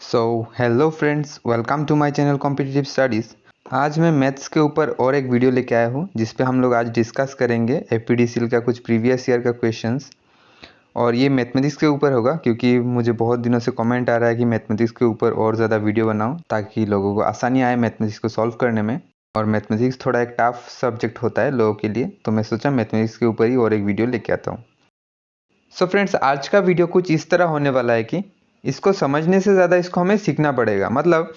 So hello friends, welcome to my channel competitive studies. आज मैं maths के ऊपर और एक वीडियो लेके आया हूँ जिस पे हम लोग आज डिस्कस करेंगे एफपीडीसीएल का कुछ प्रीवियस ईयर का क्वेश्चंस। और ये मैथमेटिक्स के ऊपर होगा क्योंकि मुझे बहुत दिनों से कमेंट आ रहा है कि मैथमेटिक्स के ऊपर और ज़्यादा वीडियो बनाऊँ ताकि लोगों को आसानी आए मैथमेटिक्स को सॉल्व करने में। और मैथमेटिक्स थोड़ा एक टफ सब्जेक्ट होता है लोगों के लिए, तो मैं सोचा मैथमेटिक्स के ऊपर ही और एक वीडियो लेके आता हूँ। सो फ्रेंड्स, आज का वीडियो कुछ इस तरह होने वाला है कि इसको समझने से ज़्यादा इसको हमें सीखना पड़ेगा। मतलब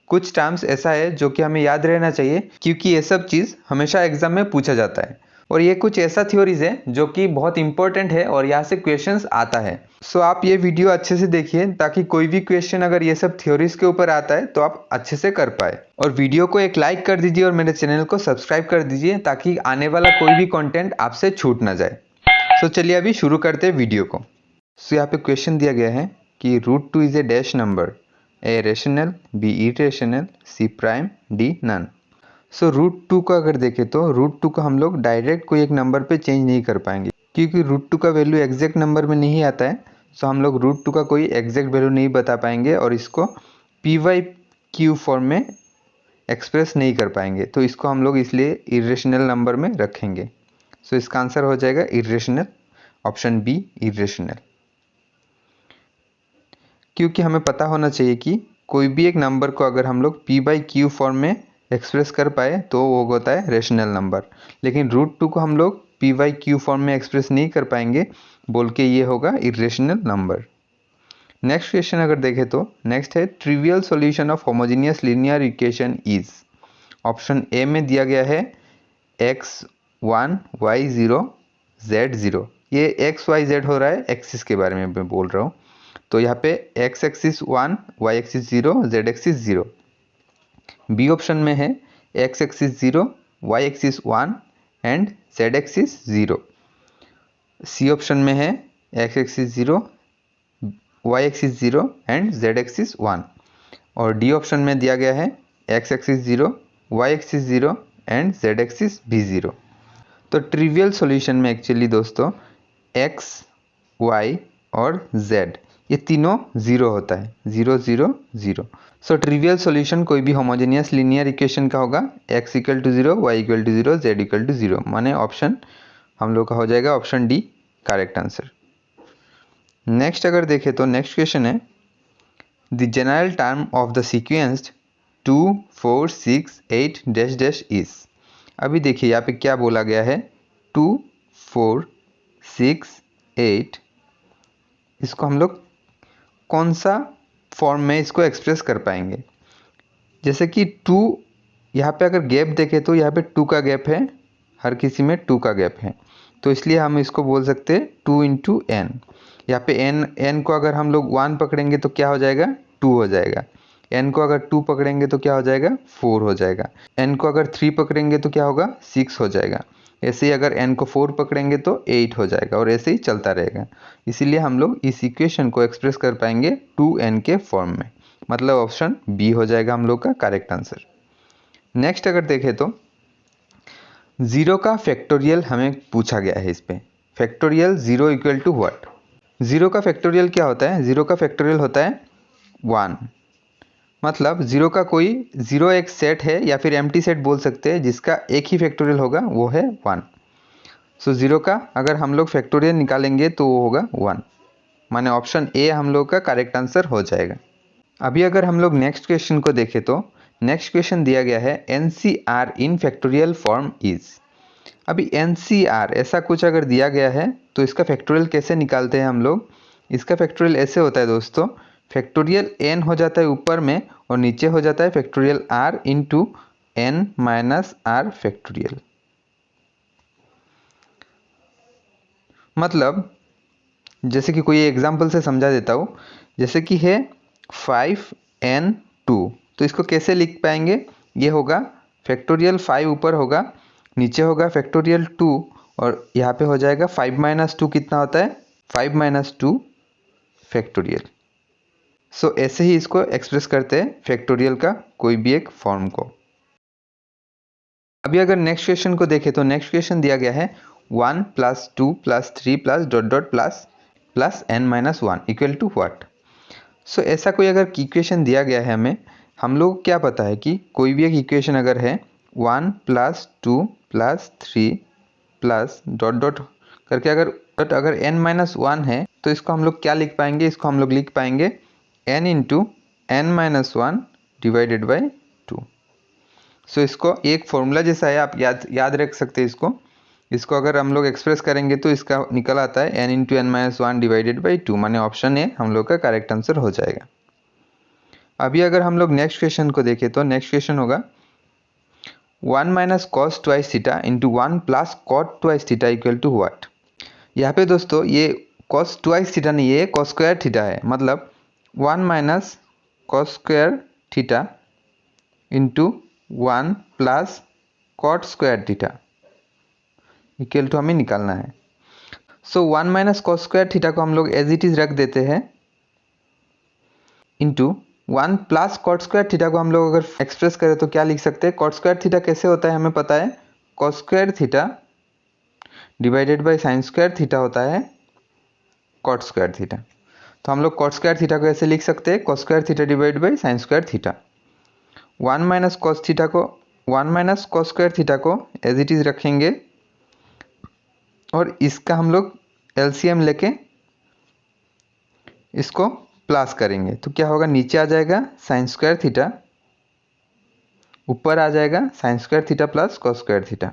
कुछ टर्म्स ऐसा है जो कि हमें याद रहना चाहिए क्योंकि ये सब चीज़ हमेशा एग्जाम में पूछा जाता है। और ये कुछ ऐसा थ्योरीज है जो कि बहुत इंपॉर्टेंट है और यहाँ से क्वेश्चंस आता है। सो आप ये वीडियो अच्छे से देखिए ताकि कोई भी क्वेश्चन अगर ये सब थ्योरीज के ऊपर आता है तो आप अच्छे से कर पाए। और वीडियो को एक लाइक कर दीजिए और मेरे चैनल को सब्सक्राइब कर दीजिए ताकि आने वाला कोई भी कंटेंट आपसे छूट ना जाए। सो चलिए अभी शुरू करते हैं वीडियो को। सो यहाँ पे क्वेश्चन दिया गया है कि √2 is a dash number, A rational, B irrational, C prime, D none. So √2 को अगर देखें तो √2 को हम लोग डायरेक्ट कोई एक नंबर पे चेंज नहीं कर पाएंगे क्योंकि √2 का वैल्यू एग्जैक्ट नंबर में नहीं आता है। सो हम लोग √2 का कोई एग्जैक्ट वैल्यू नहीं बता पाएंगे और इसको PYQ फॉर्म में एक्सप्रेस नहीं कर पाएंगे, तो इसको हम लोग इसलिए इरेशनल नंबर में रखेंगे। सो इसका आंसर हो जाएगा इरेशनल, ऑप्शन बी इरेशनल। क्योंकि हमें पता होना चाहिए कि कोई भी एक नंबर को अगर हम लोग PYQ फॉर्म में एक्सप्रेस कर पाए तो वो होता है रेशनल नंबर, लेकिन √2 को हम लोग PYQ फॉर्म में एक्सप्रेस नहीं कर पाएंगे बोल के ये होगा इरेशनल नंबर। नेक्स्ट क्वेश्चन अगर देखें तो नेक्स्ट है trivial solution of homogeneous linear equation is. Option A में दिया गया है x1 y0 z0। ये x y z हो रहा है, एक्सिस के बारे में मैं बोल रहा हूँ। तो यहाँ पे x axis 1, y axis 0, z axis 0। B option में है x axis 0, y axis 1 and z axis 0। C option में है x axis 0, y axis 0 and z axis 1। और डी ऑप्शन में दिया गया है x axis 0, y axis 0 and z axis भी 0। तो ट्रिवियल सॉल्यूशन में एक्चुअली दोस्तों x, y और z ये तीनों 0 होता है, 0 0 0। सो ट्रिवियल सॉल्यूशन कोई भी होमोजेनियस लीनियर इक्वेशन का होगा x equal to 0, y equal to 0, z equal to 0। माने ऑप्शन हम लोग का हो जाएगा option D correct answer. Next अगर देखें तो नेक्स्ट क्वेश्चन है the general term of the sequence 2 4 6 8 dash dash is. अभी देखिए यहाँ पे क्या बोला गया है 2 4 6 8, इसको हम लोग कौन सा फॉर्म में इसको एक्सप्रेस कर पाएंगे। जैसे कि 2 यहाँ पे अगर गैप देखें तो यहाँ पे 2 का गैप है, हर किसी में 2 का गैप है, तो इसलिए हम इसको बोल सकते हैं 2 इंटू एन। यहाँ पे n को अगर हम लोग 1 पकड़ेंगे तो क्या हो जाएगा 2 हो जाएगा, n को अगर 2 पकड़ेंगे तो क्या हो जाएगा 4 हो जाएगा, n को अगर 3 पकड़ेंगे तो क्या होगा 6 हो जाएगा, ऐसे ही अगर n को 4 पकड़ेंगे तो 8 हो जाएगा और ऐसे ही चलता रहेगा। इसीलिए हम लोग इस इक्वेशन को एक्सप्रेस कर पाएंगे 2n के फॉर्म में, मतलब ऑप्शन बी हो जाएगा हम लोग का करेक्ट आंसर। नेक्स्ट अगर देखें तो 0 का फैक्टोरियल हमें पूछा गया है। इस पे फैक्टोरियल 0 इक्वल टू व्हाट। 0 का फैक्टोरियल क्या होता है, 0 का फैक्टोरियल होता है 1। मतलब 0 का कोई 0 एक सेट है या फिर एम्प्टी सेट बोल सकते हैं जिसका एक ही फैक्टोरियल होगा, वो है 1। सो 0 का अगर हम लोग फैक्टोरियल निकालेंगे तो वो होगा 1, माने ऑप्शन ए हम लोग का करेक्ट आंसर हो जाएगा। अभी अगर हम लोग नेक्स्ट क्वेश्चन को देखें तो नेक्स्ट क्वेश्चन दिया गया है NCR in factorial form is. अभी NCR ऐसा कुछ अगर दिया गया है तो इसका फैक्टोरियल कैसे निकालते हैं हम लोग। इसका फैक्टोरियल ऐसे होता है दोस्तों, फैक्टोरियल n हो जाता है ऊपर में और नीचे हो जाता है factorial r into n minus r factorial. मतलब जैसे कि कोई एग्जाम्पल से समझा देता हूँ, जैसे कि है 5n2, तो इसको कैसे लिख पाएंगे, ये होगा फैक्टोरियल 5 ऊपर होगा, नीचे होगा फैक्टोरियल 2 और यहाँ पे हो जाएगा 5 माइनस 2 कितना होता है 5 माइनस 2 फैक्टोरियल। सो ऐसे ही इसको एक्सप्रेस करते हैं फैक्टोरियल का कोई भी एक फॉर्म को। अभी अगर नेक्स्ट क्वेश्चन को देखें तो नेक्स्ट क्वेश्चन दिया गया है 1 plus 2 plus 3 plus dot dot plus n minus 1 equal to what. So ऐसा कोई अगर इक्वेशन दिया गया है हमें, हम लोग क्या पता है कि कोई भी एक इक्वेशन अगर है 1 + 2 + 3 प्लस डॉट डॉट करके अगर n-1 है तो इसको हम लोग क्या लिख पाएंगे, इसको हम लोग लिख पाएंगे n × n-1 डिवाइडेड बाई 2। सो इसको एक फॉर्मूला जैसा है, आप याद रख सकते हैं इसको अगर हम लोग एक्सप्रेस करेंगे तो इसका निकल आता है n × n-1 डिवाइडेड बाई 2, माने ऑप्शन ए हम लोग का करेक्ट आंसर हो जाएगा। अभी अगर हम लोग नेक्स्ट क्वेश्चन को देखें तो नेक्स्ट क्वेश्चन होगा 1 - cos twice theta into 1 + cot twice theta equal to what. यहाँ पे दोस्तों ये cos twice थीटा नहीं है, cos स्क्वायर थीटा है, मतलब 1 - cos square theta into 1 + cot square theta equal to हमें निकालना है। सो 1 - cos स्क्वायर थीटा को हम लोग एज इट इज रख देते हैं इंटू 1 + cot स्क्वायर थीटा को हम लोग अगर एक्सप्रेस करें तो क्या लिख सकते हैं, cot स्क्वायर थीटा कैसे होता है हमें पता है, cos square theta divided by sin square theta होता है cot स्क्वायर थीटा। तो हम लोग cot स्क्वायर थीटा को ऐसे लिख सकते हैं cos square theta divide by sin square theta. 1 - cos square theta को एज इट इज रखेंगे और इसका हम लोग एलसीएम लेके इसको प्लस करेंगे तो क्या होगा, नीचे आ जाएगा sin स्क्वायर थीटा, ऊपर आ जाएगा sin square theta plus cos square theta.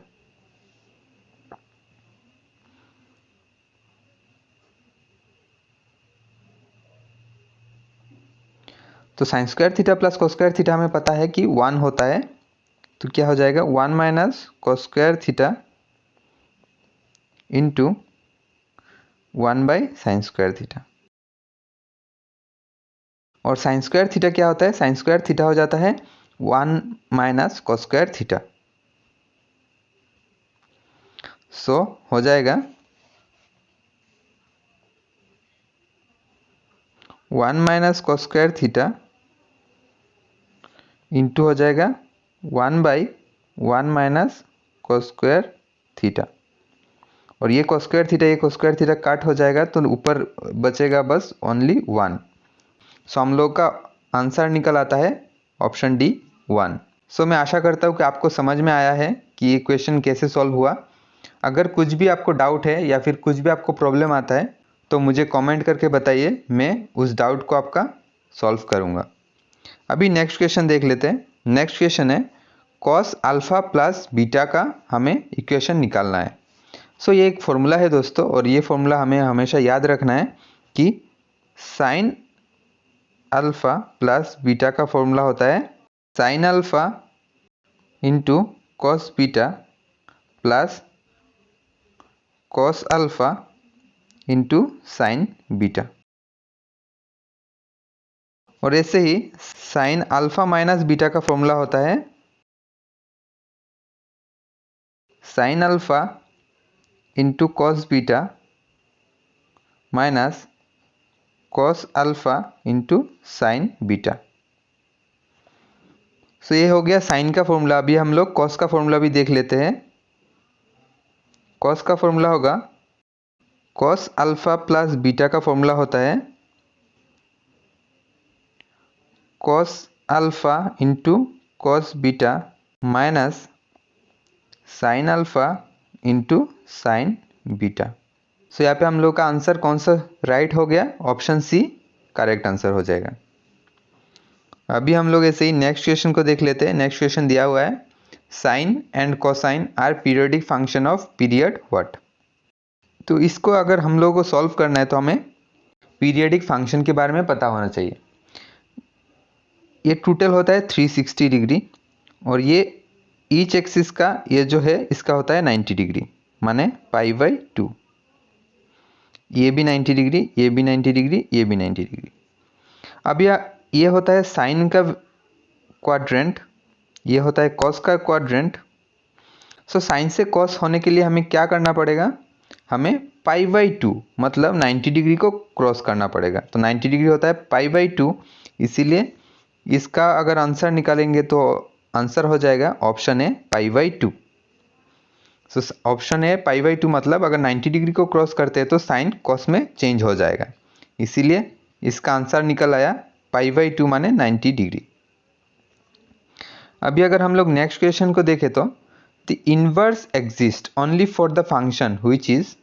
तो sin square theta plus cos square theta हमें पता है कि 1 होता है, तो क्या हो जाएगा 1 - cos square theta into 1/sin square theta. और sin स्क्वायर थीटा क्या होता है, sin स्क्वायर थीटा हो जाता है 1 - cos स्क्वायर थीटा। सो हो जाएगा 1 - cos स्क्वायर थीटा इंटू हो जाएगा 1/1 - cos स्क्वायर थीटा। और ये cos स्क्वायर थीटा काट हो जाएगा तो ऊपर बचेगा बस ओनली 1। सो हम लोग का आंसर निकल आता है ऑप्शन डी 1। सो मैं आशा करता हूँ कि आपको समझ में आया है कि ये क्वेश्चन कैसे सॉल्व हुआ। अगर कुछ भी आपको डाउट है या फिर कुछ भी आपको प्रॉब्लम आता है तो मुझे कमेंट करके बताइए, मैं उस डाउट को आपका सॉल्व करूँगा। अभी नेक्स्ट क्वेश्चन देख लेते हैं। नेक्स्ट क्वेश्चन है cos अल्फ़ा प्लस बीटा का हमें इक्वेशन निकालना है। सो ये एक फॉर्मूला है दोस्तों, और ये फॉर्मूला हमें हमेशा याद रखना है कि साइन अल्फ़ा प्लस बीटा का फॉर्मूला होता है sine alpha into cos beta plus cos alpha into sine beta. और ऐसे ही साइन अल्फ़ा माइनस बीटा का फॉर्मूला होता है sine alpha into cos beta minus cos alpha into sine beta. So ये हो गया साइन का फॉर्मूला। अभी हम लोग कॉस का फॉर्मूला भी देख लेते हैं। कॉस का फॉर्मूला होगा कॉस अल्फ़ा प्लस बीटा का फॉर्मूला होता है cos alpha into cos beta minus sine alpha into sine beta. So यहाँ पे हम लोग का आंसर कौन सा राइट हो गया, ऑप्शन सी करेक्ट आंसर हो जाएगा। अभी हम लोग ऐसे ही नेक्स्ट क्वेश्चन को देख लेते हैं। नेक्स्ट क्वेश्चन दिया हुआ है sine and cosine are periodic function of period what. तो इसको अगर हम लोग को सॉल्व करना है तो हमें पीरियडिक फंक्शन के बारे में पता होना चाहिए। ये टोटल होता है 360 डिग्री और ये ईच एक्सिस का ये जो है इसका होता है 90 डिग्री, माने π/2। ये भी 90 डिग्री, ये भी 90 डिग्री, ये भी 90 डिग्री। अब ये होता है साइन का क्वाड्रेंट, ये होता है कॉस का क्वाड्रेंट। सो साइन से कॉस होने के लिए हमें क्या करना पड़ेगा, हमें π/2 मतलब 90 डिग्री को क्रॉस करना पड़ेगा। तो 90 डिग्री होता है π/2, इसीलिए इसका अगर आंसर निकालेंगे तो आंसर हो जाएगा option A π/2। So option A π/2 मतलब अगर 90 डिग्री को क्रॉस करते हैं तो साइन कॉस में चेंज हो जाएगा, इसीलिए इसका आंसर निकल आया π/2 माने 90 डिग्री। अभी अगर हम लोग नेक्स्ट क्वेश्चन को देखें तो the inverse exist only for the function which is.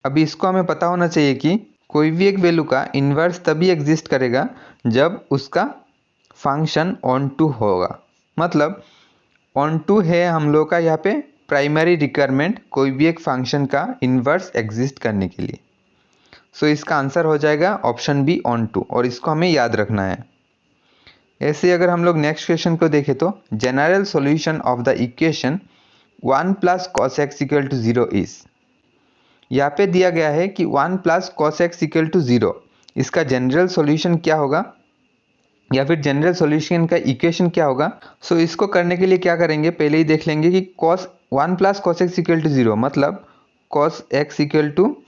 अभी इसको हमें पता होना चाहिए कि कोई भी एक वैल्यू का इन्वर्स तभी एग्जिस्ट करेगा जब उसका फंक्शन ऑन टू होगा। मतलब ऑन टू है हम लोग का यहाँ पे प्राइमरी रिक्वायरमेंट कोई भी एक फंक्शन का इन्वर्स एग्जिस्ट करने के लिए। सो इसका आंसर हो जाएगा ऑप्शन बी ऑन टू, और इसको हमें याद रखना है। ऐसे अगर हम लोग नेक्स्ट क्वेश्चन को देखें तो general solution of the equation 1 + cos x = 0 is. यहाँ पे दिया गया है कि 1 + cos x = 0, इसका जनरल सॉल्यूशन क्या होगा या फिर जनरल सॉल्यूशन का इक्वेशन क्या होगा। सो इसको करने के लिए क्या करेंगे, पहले ही देख लेंगे कि 1 + cos x = 0 मतलब cos x =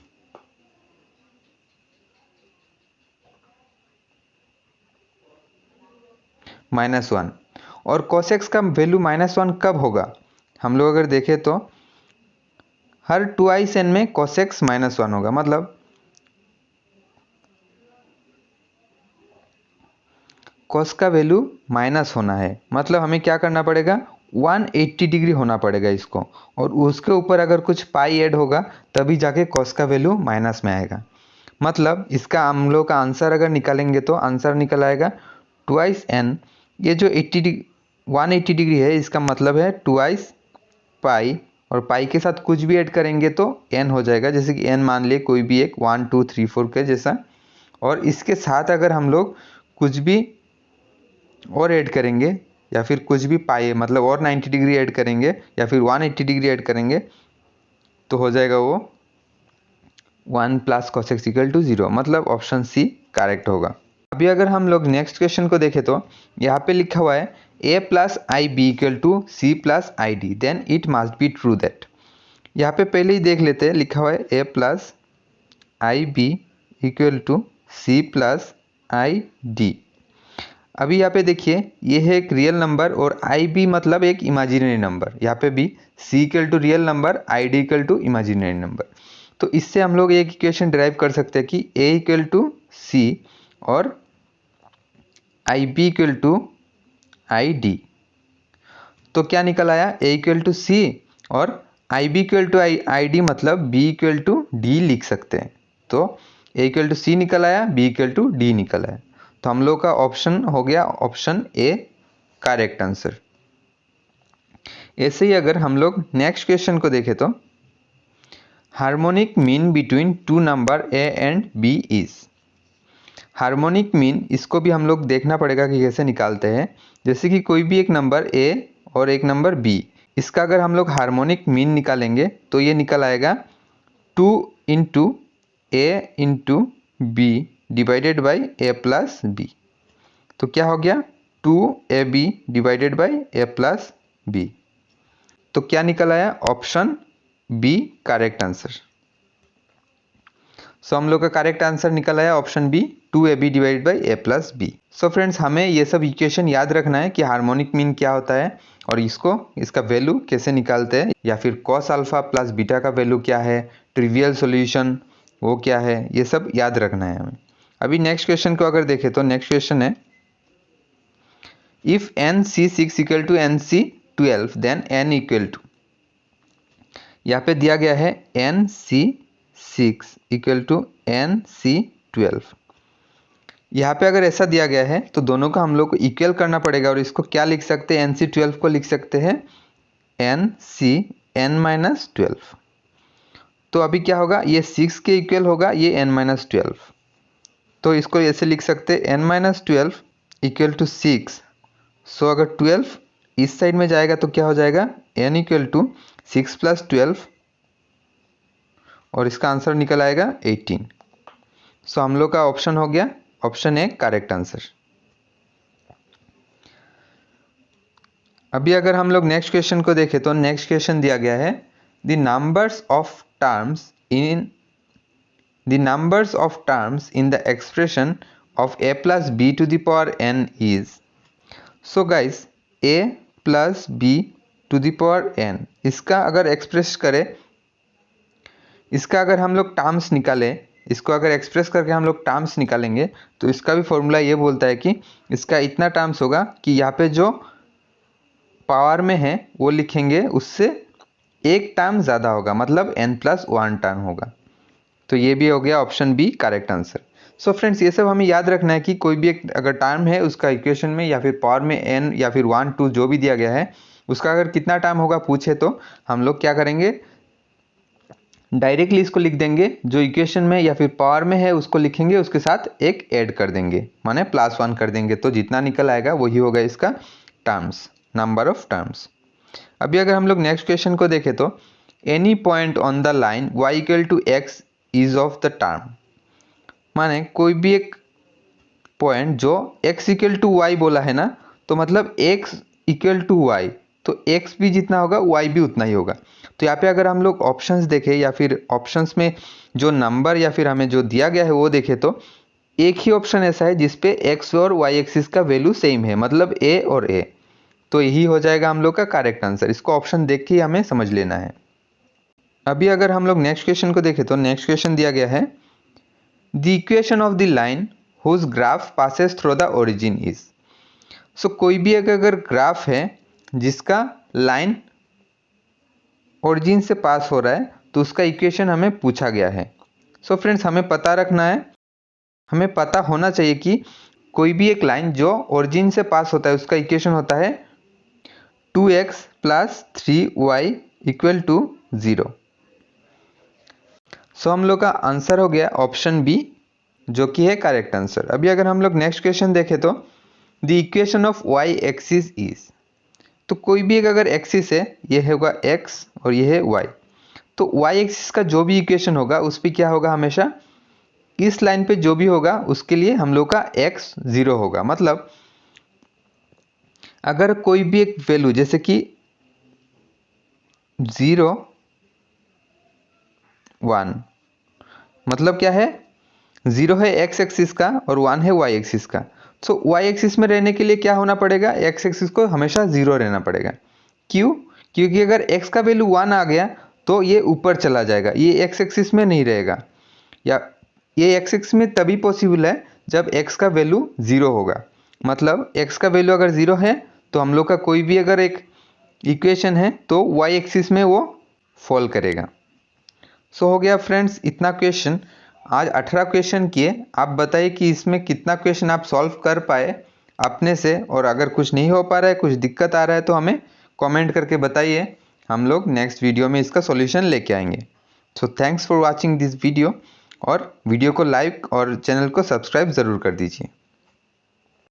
-1, और cos x का वैल्यू -1 कब होगा। हम लोग अगर देखें तो हर 2n में cos x -1 होगा। मतलब cos का वैल्यू माइनस होना है, मतलब हमें क्या करना पड़ेगा 180 डिग्री होना पड़ेगा इसको, और उसके ऊपर अगर कुछ पाई ऐड होगा तभी जाके cos का वैल्यू माइनस में आएगा। मतलब इसका हम लोग का आंसर अगर निकालेंगे तो आंसर निकल आएगा 2n। ये जो 180 डिग्री है इसका मतलब है 2 पाई, और पाई के साथ कुछ भी ऐड करेंगे तो n हो जाएगा। जैसे कि n मान लिए कोई भी एक 1 2 3 4 के जैसा, और इसके साथ अगर हम लोग कुछ भी और ऐड करेंगे या फिर कुछ भी पाई मतलब और 90 डिग्री ऐड करेंगे या फिर 180 डिग्री ऐड करेंगे तो हो जाएगा वो 1 + cos x = 0, मतलब ऑप्शन सी करेक्ट होगा। अभी अगर हम लोग नेक्स्ट क्वेश्चन को देखें तो यहाँ पे लिखा हुआ है a + ib = c + id then it must be true that. यहाँ पे पहले ही देख लेते हैं, लिखा हुआ है a + ib = c + id। अभी यहाँ पे देखिए ये है एक रियल नंबर और ib मतलब एक इमेजिनरी नंबर, यहाँ पे भी c = real number, id = imaginary number. तो इससे हम लोग एक इक्वेशन डिराइव कर सकते हैं कि a = c और ib = id। तो क्या निकल आया, a = c और ib = id मतलब b = d लिख सकते हैं। तो a = c निकल आया, b = d निकल आया। तो हम लोग का ऑप्शन हो गया ऑप्शन ए करेक्ट आंसर। ऐसे ही अगर हम लोग नेक्स्ट क्वेश्चन को देखें तो harmonic mean between 2 number a and b is. Harmonic mean इसको भी हम लोग देखना पड़ेगा कि कैसे निकालते हैं। जैसे कि कोई भी एक नंबर a और एक नंबर b, इसका अगर हम लोग हार्मोनिक मीन निकालेंगे तो ये निकल आएगा 2 × a × b divided by a + b। तो क्या हो गया 2ab divided by a + b। तो क्या निकल आया option B correct answer. So हम लोग का करेक्ट आंसर निकल आया option B 2ab divided by a + b। So friends हमें ये सब इक्वेशन याद रखना है कि हार्मोनिक मीन क्या होता है और इसका वैल्यू कैसे निकालते हैं, या फिर cos अल्फा + बीटा का वैल्यू क्या है, ट्रिवियल सॉल्यूशन वो क्या है, ये सब याद रखना है हमें। अभी नेक्स्ट क्वेश्चन को अगर देखें तो नेक्स्ट क्वेश्चन है if nc6 = nc12 then n = यहाँ पे दिया गया है nc6 = nc12। यहाँ पे अगर ऐसा दिया गया है तो दोनों का हम लोग को इक्वल करना पड़ेगा, और इसको क्या लिख सकते हैं, nc12 को लिख सकते हैं nc(n-12). तो अभी क्या होगा, ये 6 के इक्वल होगा ये n-12, तो इसको ऐसे लिख सकते हैं n-12 = 6। सो अगर 12 इस साइड में जाएगा तो क्या हो जाएगा n = 6 + 12, और इसका आंसर निकल आएगा 18। सो हम लोग का ऑप्शन हो गया ऑप्शन ए करेक्ट आंसर। अभी अगर हम लोग नेक्स्ट क्वेश्चन को देखें तो नेक्स्ट क्वेश्चन दिया गया है the numbers of terms in the expression of a + b to the power n is. So guys a + b to the power n, इसका अगर एक्सप्रेस करें, इसका अगर हम लोग टर्म्स निकालें, इसको अगर एक्सप्रेस करके हम लोग टर्म्स निकालेंगे तो इसका भी फॉर्मूला ये बोलता है कि इसका इतना टर्म्स होगा कि यहाँ पे जो पावर में है वो लिखेंगे उससे एक टर्म ज़्यादा होगा, मतलब n+1 टर्म होगा। तो ये भी हो गया option B correct answer. So friends, ये सब हमें याद रखना है कि कोई भी एक अगर टर्म है उसका इक्वेशन में या फिर पावर में n या फिर 1 2 जो भी दिया गया है उसका अगर कितना टर्म होगा पूछे तो हम लोग क्या करेंगे, डायरेक्टली इसको लिख देंगे, जो इक्वेशन में या फिर पावर में है उसको लिखेंगे, उसके साथ एक ऐड कर देंगे, माने +1 कर देंगे, तो जितना निकल आएगा वही होगा इसका टर्म्स, नंबर ऑफ टर्म्स। अभी अगर हम लोग नेक्स्ट क्वेश्चन को देखें तो any point on the line y = x is of the term, माने कोई भी एक पॉइंट जो x = y बोला है ना, तो मतलब x = y, तो x भी जितना होगा y भी उतना ही होगा। तो यहाँ पे अगर हम लोग ऑप्शंस देखें या फिर ऑप्शंस में जो नंबर या फिर हमें जो दिया गया है वो देखें तो एक ही ऑप्शन ऐसा है जिसपे x और y एक्सिस का वैल्यू सेम है, मतलब a और a, तो यही हो जाएगा हम लोग का करेक्ट आंसर। इसको ऑप्शन देख के ही हमें समझ लेना है। अभी अगर हम लोग नेक्स्ट क्वेश्चन को देखें तो नेक्स्ट क्वेश्चन दिया गया है the equation of the line whose graph passes through the origin is. So कोई भी अगर ग्राफ है जिसका लाइन ओरिजिन से पास हो रहा है तो उसका इक्वेशन हमें पूछा गया है। सो फ्रेंड्स, हमें पता रखना है, हमें पता होना चाहिए कि कोई भी एक लाइन जो ओरिजिन से पास होता है उसका इक्वेशन होता है 2x + 3y = 0। सो हम लोग का आंसर हो गया ऑप्शन बी, जो कि है करेक्ट आंसर। अभी अगर हम लोग नेक्स्ट क्वेश्चन देखें तो the equation of y axis is, तो कोई भी एक अगर एक्सिस है, ये होगा x और ये है y, तो y एक्सिस का जो भी इक्वेशन होगा उस पर क्या होगा, हमेशा इस लाइन पे जो भी होगा उसके लिए हम लोग का x 0 होगा। मतलब अगर कोई भी एक वैल्यू जैसे कि 0 1, मतलब क्या है, 0 है x एक्सिस का और 1 है y एक्सिस का, तो y एक्सिस में रहने के लिए क्या होना पड़ेगा, x एक्सिस को हमेशा 0 रहना पड़ेगा। क्यों? क्योंकि अगर x का वैल्यू 1 आ गया तो ये ऊपर चला जाएगा, ये x एक्सिस में नहीं रहेगा, या ये x एक्सिस में तभी पॉसिबल है जब x का वैल्यू 0 होगा। मतलब x का वैल्यू अगर 0 है तो हम लोग का कोई भी अगर एक इक्वेशन है तो y एक्सिस में वो फॉल करेगा। सो हो गया फ्रेंड्स इतना क्वेश्चन। आज 18 क्वेश्चन किए। आप बताइए कि इसमें कितना क्वेश्चन आप सॉल्व कर पाए अपने से, और अगर कुछ नहीं हो पा रहा है, कुछ दिक्कत आ रहा है तो हमें कमेंट करके बताइए, हम लोग नेक्स्ट वीडियो में इसका सॉल्यूशन लेके आएंगे। So thanks for watching this video, और वीडियो को लाइक और चैनल को सब्सक्राइब ज़रूर कर दीजिए।